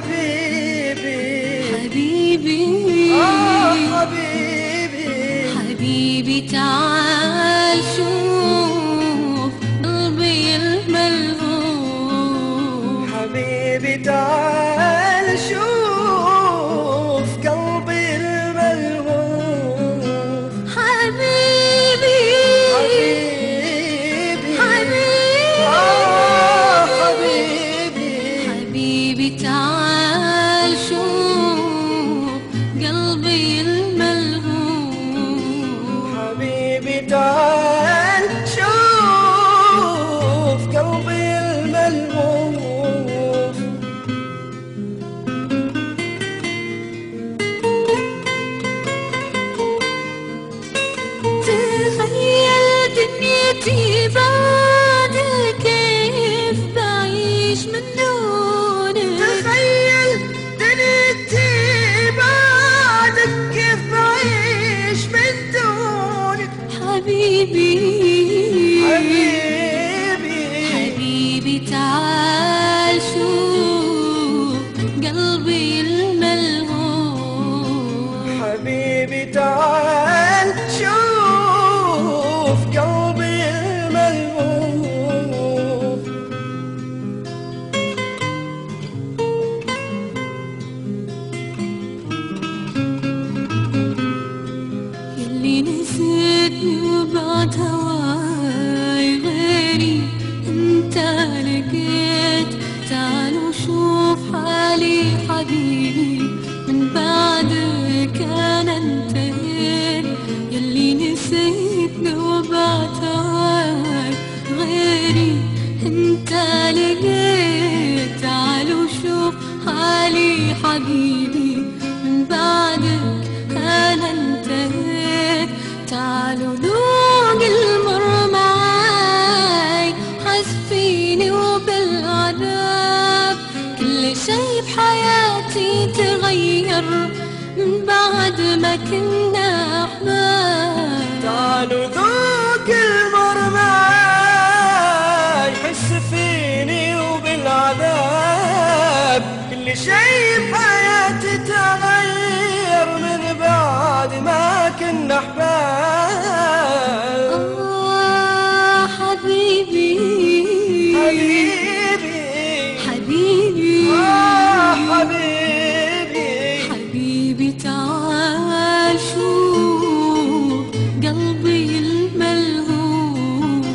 حبيبي حبيبي حبيبي حبيبي تعال شوف قلبي الملهوف حبيبي تعال شوف قلبي الملهوف حبيبي حبيبي حبيبي حبيبي حبيبي تعال شوف قلبي الملهوف حبيبي تعال شوف قلبي الملهوف تخيل دنيتي بعدك كيف بعيش من دونك تخيل دنيتي بعدك كيف بعيش من دونك حبيبي حبيبي حبيبي تعال شوف قلبي الملهوف حبيبي تعال شوف قلبي الملهوف يلي نسيتني وبعد هواي غيري انت لقيت تعال وشوف حالي حبيبي من بعدك انا انتهيت يلي نسيتني وبعد هواي غيري انت لقيت تعال وشوف حالي حبيبي من بعدك أنا انتهيت تعالوا ذوق المر معاي حس فيني وبالعذاب كل شي بحياتي تغير من بعد ما كنا أحباب تعالوا ذوق المر معاي حس فيني وبالعذاب كل شي بحياتي تغير من بعد ما كنا أحباب حبيبي حبيبي حبيبي حبيبي حبيبي تعال شوف قلبي الملهوف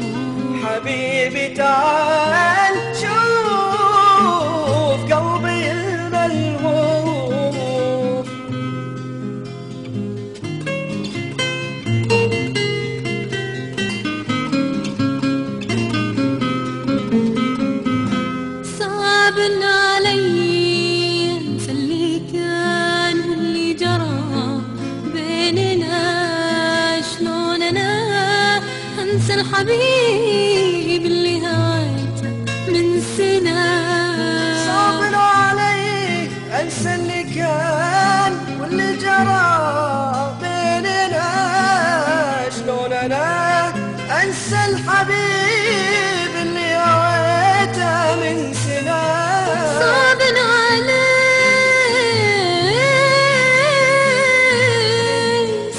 حبيبي تعال شوف قلبي الملهوف صعب علي انسى اللي كان واللي جرى بيننا شلون انا انسى الحبيب اللي هايته من سنة صعب علي انسى اللي كان واللي جرى بيننا شلون انا انسى الحبيب اللي هويته من سنة صعب علي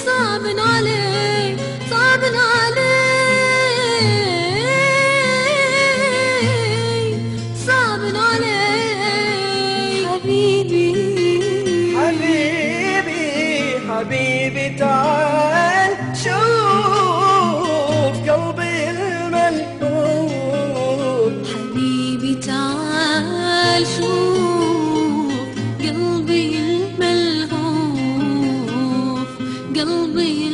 صعب علي صعب علي صعب علي حبيبي حبيبي حبيبي تعال شوف قلبي الملهوف حبيبي تعال شوف قلبي الملهوف قلبي